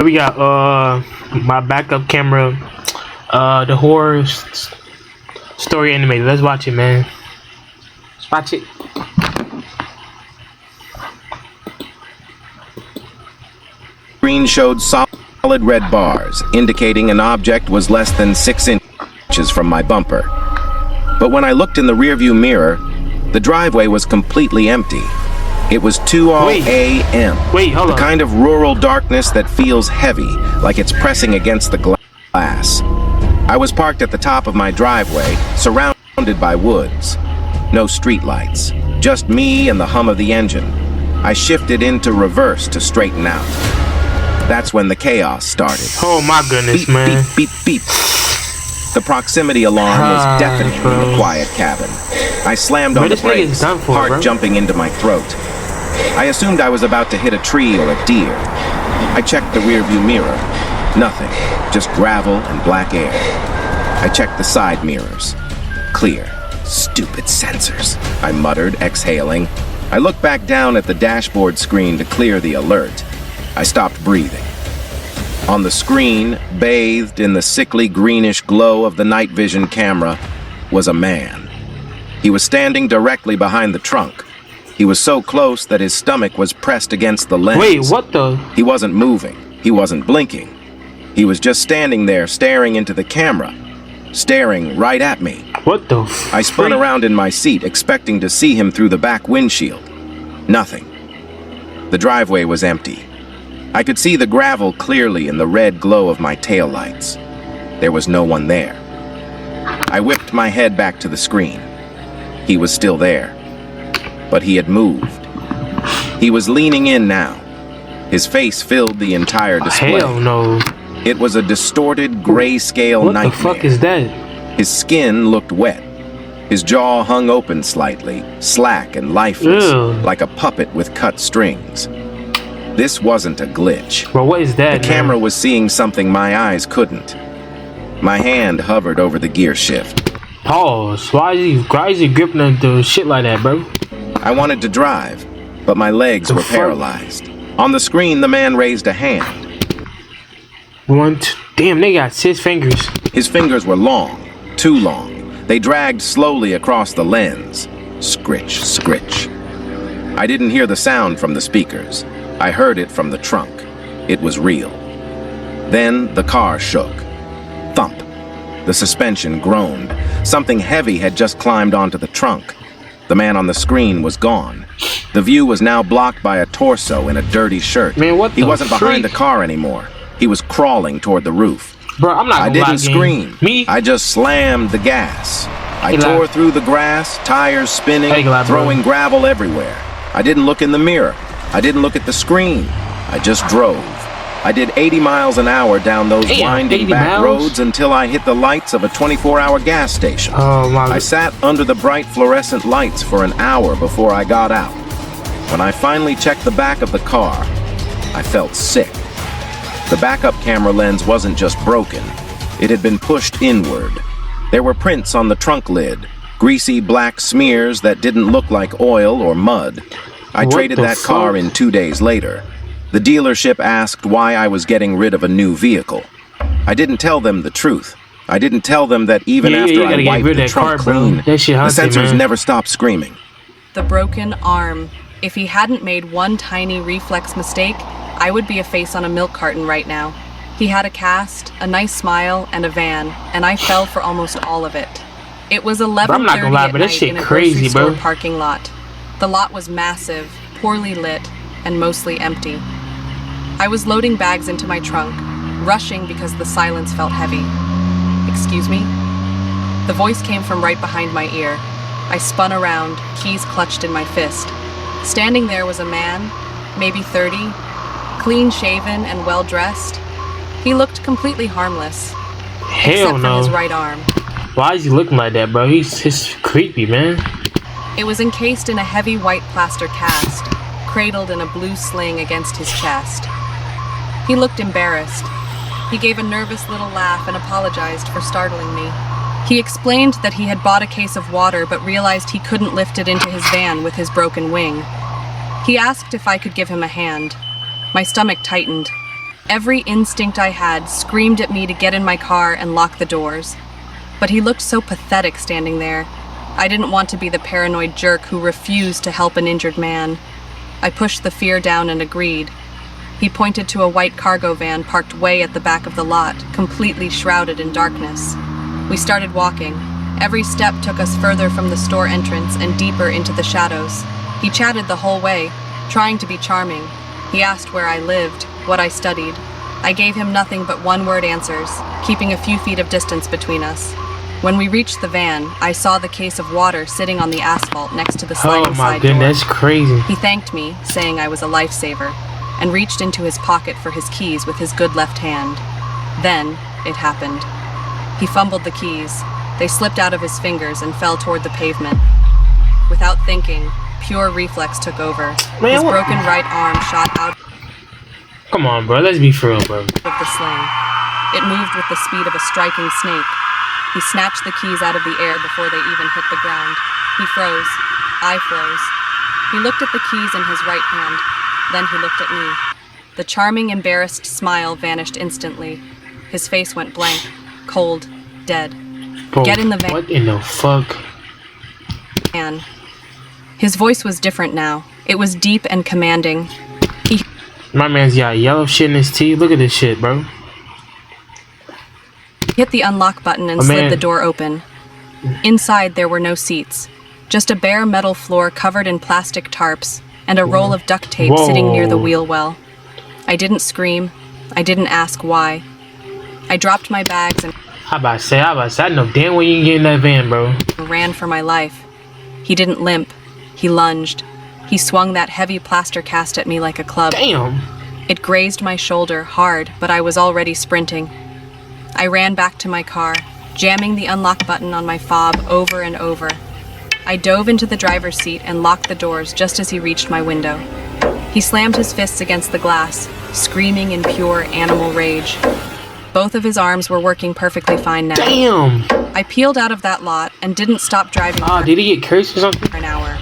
We got my backup camera, the horror story animated. Let's watch it, man. Let's watch it. Screen showed solid red bars, indicating an object was less than 6 inches from my bumper. But when I looked in the rearview mirror, the driveway was completely empty. It was 2 a.m. Wait, hold on. The kind of rural darkness that feels heavy, like it's pressing against the glass. I was parked at the top of my driveway, surrounded by woods. No streetlights, just me and the hum of the engine. I shifted into reverse to straighten out. That's when the chaos started. Oh my goodness, Beep, man. beep, beep, beep. The proximity alarm was deafening in the quiet cabin. I slammed on the brakes, heart jumping into my throat. I assumed I was about to hit a tree or a deer. I checked the rearview mirror. Nothing, just gravel and black air. I checked the side mirrors. Clear. Stupid sensors, I muttered, exhaling. I looked back down at the dashboard screen to clear the alert. I stopped breathing. On the screen, bathed in the sickly greenish glow of the night vision camera, was a man. He was standing directly behind the trunk. He was so close that his stomach was pressed against the lens. Wait, what the? He wasn't moving. He wasn't blinking. He was just standing there, staring into the camera, staring right at me. What the? I spun around in my seat, expecting to see him through the back windshield. Nothing. The driveway was empty. I could see the gravel clearly in the red glow of my taillights. There was no one there. I whipped my head back to the screen. He was still there. But he had moved. He was leaning in now. His face filled the entire display. Hell no. It was a distorted grayscale nightmare. What the fuck is that? His skin looked wet. His jaw hung open slightly, slack and lifeless, like a puppet with cut strings. This wasn't a glitch. Bro, what is that? The camera was seeing something my eyes couldn't. My hand hovered over the gear shift. Pause. Why is he gripping the shit like that, bro? I wanted to drive, but my legs were paralyzed. On the screen, the man raised a hand. Damn, they got 6 fingers. His fingers were long, too long. They dragged slowly across the lens. Scritch, scritch. I didn't hear the sound from the speakers. I heard it from the trunk. It was real. Then the car shook. Thump. The suspension groaned. Something heavy had just climbed onto the trunk. The man on the screen was gone. The view was now blocked by a torso in a dirty shirt. Man, what the He wasn't behind the freak? car anymore. He was crawling toward the roof. Bro, I'm not I gonna lie, didn't scream. Me? I just slammed the gas. I Hey, tore lad. through the grass, tires spinning, Hey, lad, bro. throwing gravel everywhere. I didn't look in the mirror. I didn't look at the screen. I just drove. I did 80 miles an hour down those Damn, winding 80 back miles? roads until I hit the lights of a 24-hour gas station. Oh my I god. sat under the bright fluorescent lights for an hour before I got out. When I finally checked the back of the car, I felt sick. The backup camera lens wasn't just broken. It had been pushed inward. There were prints on the trunk lid, greasy black smears that didn't look like oil or mud. I What traded the that car fuck? in 2 days later. The dealership asked why I was getting rid of a new vehicle. I didn't tell them the truth. I didn't tell them that even Yeah, after you I gotta get wiped rid of the that trunk car, bro. clean, That shit the haunted, sensors man. never stopped screaming. The broken arm. If he hadn't made one tiny reflex mistake, I would be a face on a milk carton right now. He had a cast, a nice smile, and a van, and I fell for almost all of it. It was 11:30 I'm not gonna lie, at but that night shit in a crazy, grocery store bro. parking lot. The lot was massive, poorly lit, and mostly empty. I was loading bags into my trunk, rushing because the silence felt heavy. Excuse me? The voice came from right behind my ear. I spun around, keys clutched in my fist. Standing there was a man, maybe 30, clean-shaven and well-dressed. He looked completely harmless, Hell except for no. his right arm. Why is he looking like that, bro? He's creepy, man. It was encased in a heavy white plaster cast, cradled in a blue sling against his chest. He looked embarrassed. He gave a nervous little laugh and apologized for startling me. He explained that he had bought a case of water but realized he couldn't lift it into his van with his broken wing. He asked if I could give him a hand. My stomach tightened. Every instinct I had screamed at me to get in my car and lock the doors. But he looked so pathetic standing there. I didn't want to be the paranoid jerk who refused to help an injured man. I pushed the fear down and agreed. He pointed to a white cargo van parked way at the back of the lot, completely shrouded in darkness. We started walking. Every step took us further from the store entrance and deeper into the shadows. He chatted the whole way, trying to be charming. He asked where I lived, what I studied. I gave him nothing but one-word answers, keeping a few feet of distance between us. When we reached the van, I saw the case of water sitting on the asphalt next to the sliding side door. Oh my goodness, that's crazy. He thanked me, saying I was a lifesaver, and reached into his pocket for his keys with his good left hand. Then, it happened. He fumbled the keys. They slipped out of his fingers and fell toward the pavement. Without thinking, pure reflex took over. His broken right arm shot out Come on, bro. Let's be for real, bro. of the sling. It moved with the speed of a striking snake. He snatched the keys out of the air before they even hit the ground. He froze. I froze. He looked at the keys in his right hand. Then he looked at me. The charming, embarrassed smile vanished instantly. His face went blank, cold, dead. Bro, Get in the van. What in the fuck? His voice was different now. It was deep and commanding. My man's got yellow shit in his teeth. Look at this shit, bro. Hit the unlock button and slid the door open. Inside, there were no seats. Just a bare metal floor covered in plastic tarps and a roll of duct tape sitting near the wheel well. I didn't scream. I didn't ask why. I dropped my bags and I about to say, I know damn well you can get in that van, bro. ran for my life. He didn't limp. He lunged. He swung that heavy plaster cast at me like a club. Damn. It grazed my shoulder hard, but I was already sprinting. I ran back to my car, jamming the unlock button on my fob over and over. I dove into the driver's seat and locked the doors just as he reached my window. He slammed his fists against the glass, screaming in pure animal rage. Both of his arms were working perfectly fine now. Damn. I peeled out of that lot and didn't stop driving Did he get cursed or something? for an hour.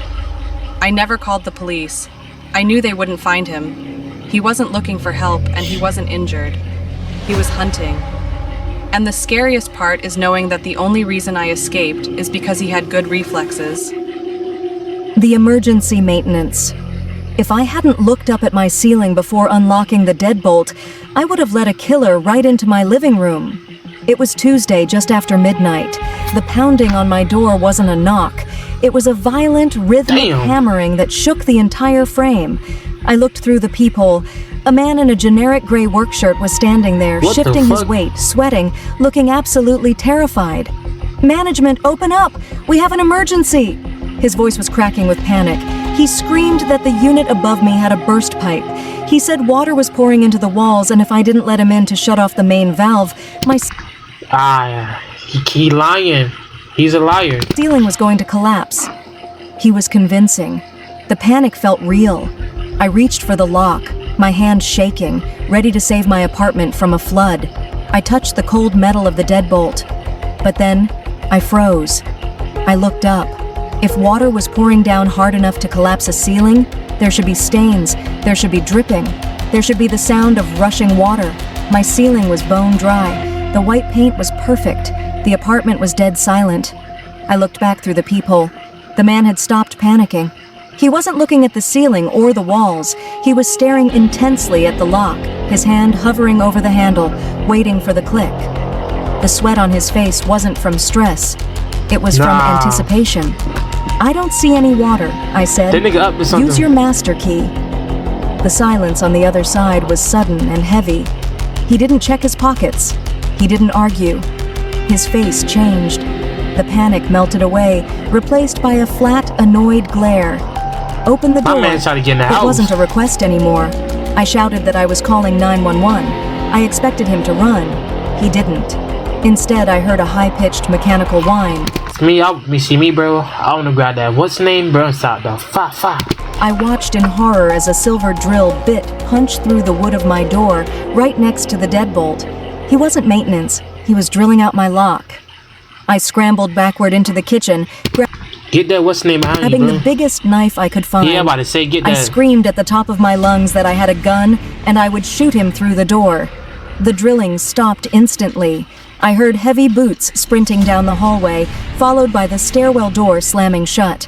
I never called the police. I knew they wouldn't find him. He wasn't looking for help and he wasn't injured. He was hunting. And the scariest part is knowing that the only reason I escaped is because he had good reflexes. The emergency maintenance. If I hadn't looked up at my ceiling before unlocking the deadbolt, I would have let a killer right into my living room. It was Tuesday just after midnight. The pounding on my door wasn't a knock. It was a violent, rhythmic hammering that shook the entire frame. I looked through the peephole. A man in a generic gray work shirt was standing there, shifting his weight, sweating, looking absolutely terrified. "Management, open up! We have an emergency!" His voice was cracking with panic. He screamed that the unit above me had a burst pipe. He said water was pouring into the walls, and if I didn't let him in to shut off the main valve, my he lying. He's a liar. ceiling was going to collapse. He was convincing. The panic felt real. I reached for the lock, my hand shaking, ready to save my apartment from a flood. I touched the cold metal of the deadbolt. But then, I froze. I looked up. If water was pouring down hard enough to collapse a ceiling, there should be stains, there should be dripping, there should be the sound of rushing water. My ceiling was bone dry. The white paint was perfect. The apartment was dead silent. I looked back through the peephole. The man had stopped panicking. He wasn't looking at the ceiling or the walls. He was staring intensely at the lock, his hand hovering over the handle, waiting for the click. The sweat on his face wasn't from stress. It was from anticipation. "I don't see any water," I said. That nigga up to something. "Use your master key." The silence on the other side was sudden and heavy. He didn't check his pockets. He didn't argue. His face changed. The panic melted away, replaced by a flat, annoyed glare. "Open the door." My man tried to get in the house. It wasn't a request anymore. I shouted that I was calling 911. I expected him to run. He didn't. Instead, I heard a high-pitched mechanical whine. Me, bro. I wanna grab that. What's the name, bro? Stop the fa. I watched in horror as a silver drill bit punched through the wood of my door, right next to the deadbolt. He wasn't maintenance. He was drilling out my lock. I scrambled backward into the kitchen. Get that what's name behind you, Grabbing bro. the biggest knife I could find, Yeah, I'm about to say, get I that. screamed at the top of my lungs that I had a gun and I would shoot him through the door. The drilling stopped instantly. I heard heavy boots sprinting down the hallway, followed by the stairwell door slamming shut.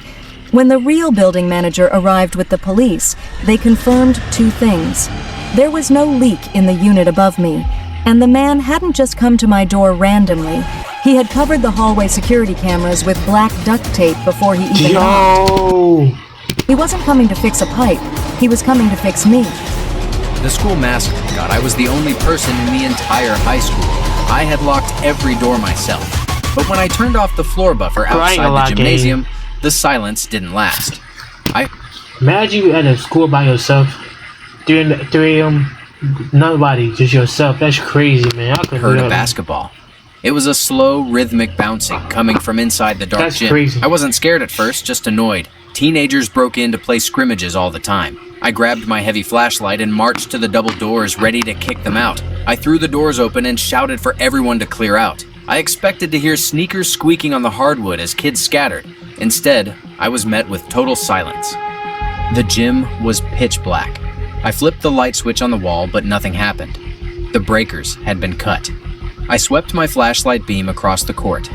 When the real building manager arrived with the police, they confirmed two things. There was no leak in the unit above me, and the man hadn't just come to my door randomly. He had covered the hallway security cameras with black duct tape before he even knocked. Yo! He wasn't coming to fix a pipe. He was coming to fix me. The school mascot, I was the only person in the entire high school. I had locked every door myself. But when I turned off the floor buffer outside the gymnasium, the silence didn't last. Imagine you at a school by yourself, 3 a.m., nobody, just yourself. That's crazy, man. I heard a basketball. It was a slow, rhythmic bouncing coming from inside the dark gym. Crazy. I wasn't scared at first, just annoyed. Teenagers broke in to play scrimmages all the time. I grabbed my heavy flashlight and marched to the double doors, ready to kick them out. I threw the doors open and shouted for everyone to clear out. I expected to hear sneakers squeaking on the hardwood as kids scattered. Instead, I was met with total silence. The gym was pitch black. I flipped the light switch on the wall, but nothing happened. The breakers had been cut. I swept my flashlight beam across the court.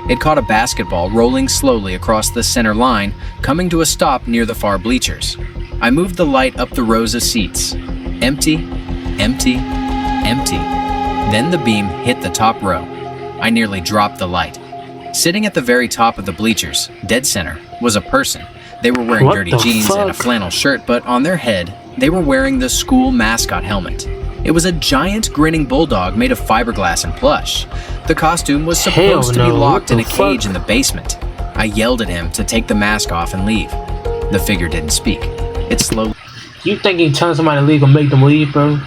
It caught a basketball rolling slowly across the center line, coming to a stop near the far bleachers. I moved the light up the rows of seats. Empty, empty, empty. Then the beam hit the top row. I nearly dropped the light. Sitting at the very top of the bleachers, dead center, was a person. They were wearing dirty jeans and a flannel shirt, but on their head, they were wearing the school mascot helmet. It was a giant grinning bulldog made of fiberglass and plush. The costume was supposed to be locked in a cage in the basement. I yelled at him to take the mask off and leave. The figure didn't speak. It slowly You think you telling somebody to leave or make them leave, bro?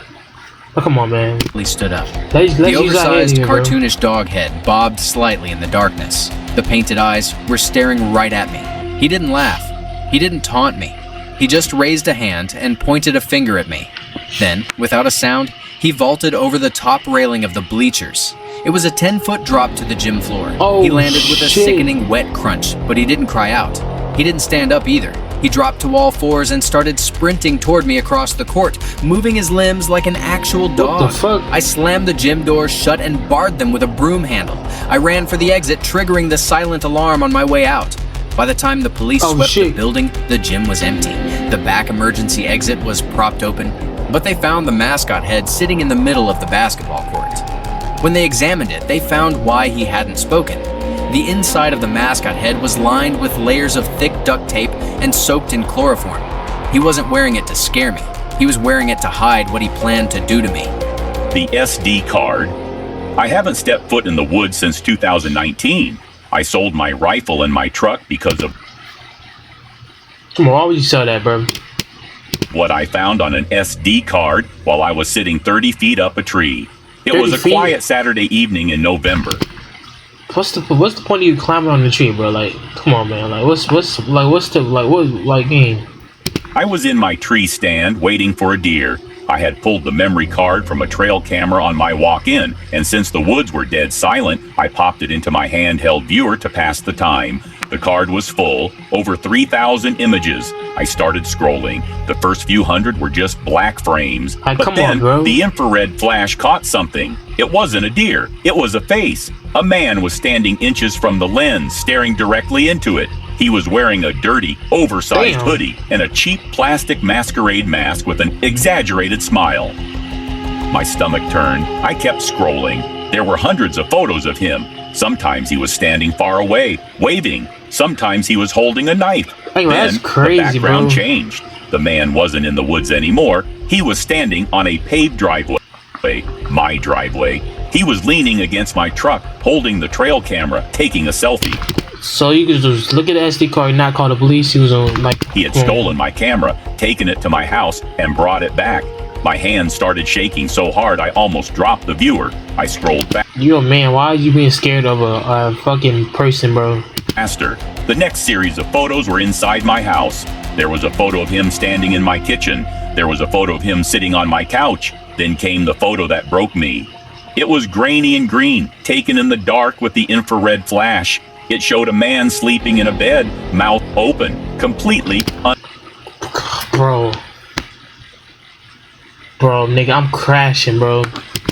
Oh, come on, man. stood up. Let's The use our head oversized, here, bro. cartoonish dog head bobbed slightly in the darkness. The painted eyes were staring right at me. He didn't laugh. He didn't taunt me. He just raised a hand and pointed a finger at me. Then, without a sound, he vaulted over the top railing of the bleachers. It was a 10-foot drop to the gym floor. Oh, he landed with a shit. sickening wet crunch, but he didn't cry out. He didn't stand up either. He dropped to all fours and started sprinting toward me across the court, moving his limbs like an actual dog. What the fuck? I slammed the gym doors shut and barred them with a broom handle. I ran for the exit, triggering the silent alarm on my way out. By the time the police swept the building, the gym was empty. The back emergency exit was propped open, but they found the mascot head sitting in the middle of the basketball court. When they examined it, they found why he hadn't spoken. The inside of the mascot head was lined with layers of thick duct tape and soaked in chloroform. He wasn't wearing it to scare me. He was wearing it to hide what he planned to do to me. The SD card. I haven't stepped foot in the woods since 2019. I sold my rifle and my truck because of Come on, why would you sell that, bro? what I found on an SD card while I was sitting 30 feet up a tree. It 30 was a feet? quiet Saturday evening in November. What's the point of you climbing on the tree, bro? Like, come on, man. Like, what game? I was in my tree stand waiting for a deer. I had pulled the memory card from a trail camera on my walk-in, and since the woods were dead silent, I popped it into my handheld viewer to pass the time. The card was full, over 3,000 images. I started scrolling. The first few hundred were just black frames. Come But on, then bro. the infrared flash caught something. It wasn't a deer. It was a face. A man was standing inches from the lens, staring directly into it. He was wearing a dirty, oversized hoodie and a cheap plastic masquerade mask with an exaggerated smile. My stomach turned. I kept scrolling. There were hundreds of photos of him. Sometimes he was standing far away, waving. Sometimes he was holding a knife. Hey, bro, Then that's crazy, the background bro. changed. The man wasn't in the woods anymore. He was standing on a paved driveway. My driveway. He was leaning against my truck, holding the trail camera, taking a selfie. So you could just look at the SD card and not call the police. He was on, like... He had stolen my camera, taken it to my house, and brought it back. My hands started shaking so hard I almost dropped the viewer. I scrolled back. You're a man. Why are you being scared of a fucking person, bro? Faster. The next series of photos were inside my house. There was a photo of him standing in my kitchen. There was a photo of him sitting on my couch. Then came the photo that broke me. It was grainy and green, taken in the dark with the infrared flash. It showed a man sleeping in a bed, mouth open, completely Bro, nigga, I'm crashing, bro.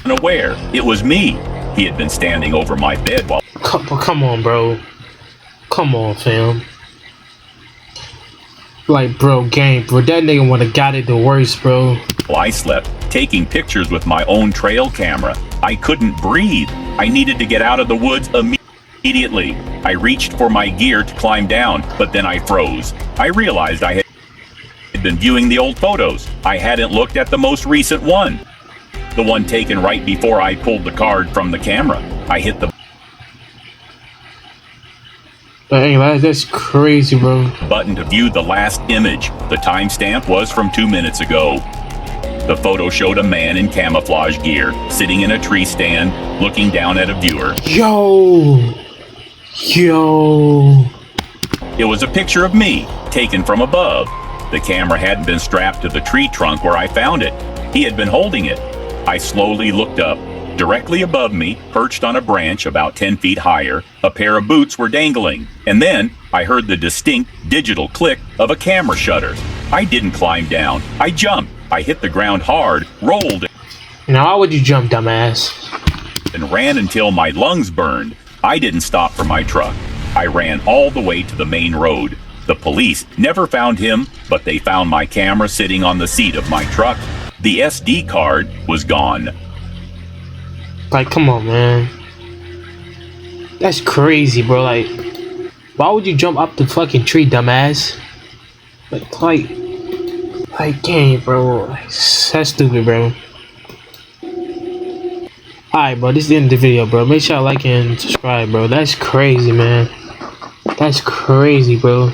unaware. It was me. He had been standing over my bed while Come on, bro. Come on, fam. Like, bro, that nigga would have got it the worst, bro. I slept, taking pictures with my own trail camera. I couldn't breathe. I needed to get out of the woods immediately. I reached for my gear to climb down, but then I froze. I realized I had been viewing the old photos. I hadn't looked at the most recent one. The one taken right before I pulled the card from the camera. I hit the Dang, that's crazy, bro. button to view the last image. The timestamp was from 2 minutes ago. The photo showed a man in camouflage gear, sitting in a tree stand, looking down at a viewer. Yo! It was a picture of me, taken from above. The camera hadn't been strapped to the tree trunk where I found it. He had been holding it. I slowly looked up. Directly above me, perched on a branch about 10 feet higher, a pair of boots were dangling. And then I heard the distinct digital click of a camera shutter. I didn't climb down. I jumped. I hit the ground hard, rolled, Now, why would you jump, dumbass? and ran until my lungs burned. I didn't stop for my truck. I ran all the way to the main road. The police never found him, but they found my camera sitting on the seat of my truck. The SD card was gone. Like, come on, man. That's crazy, bro. Like, why would you jump up the fucking tree, dumbass? Like, dang, bro. That's stupid, bro. Alright, bro. This is the end of the video, bro. Make sure y'all like and subscribe, bro. That's crazy, man. That's crazy, bro.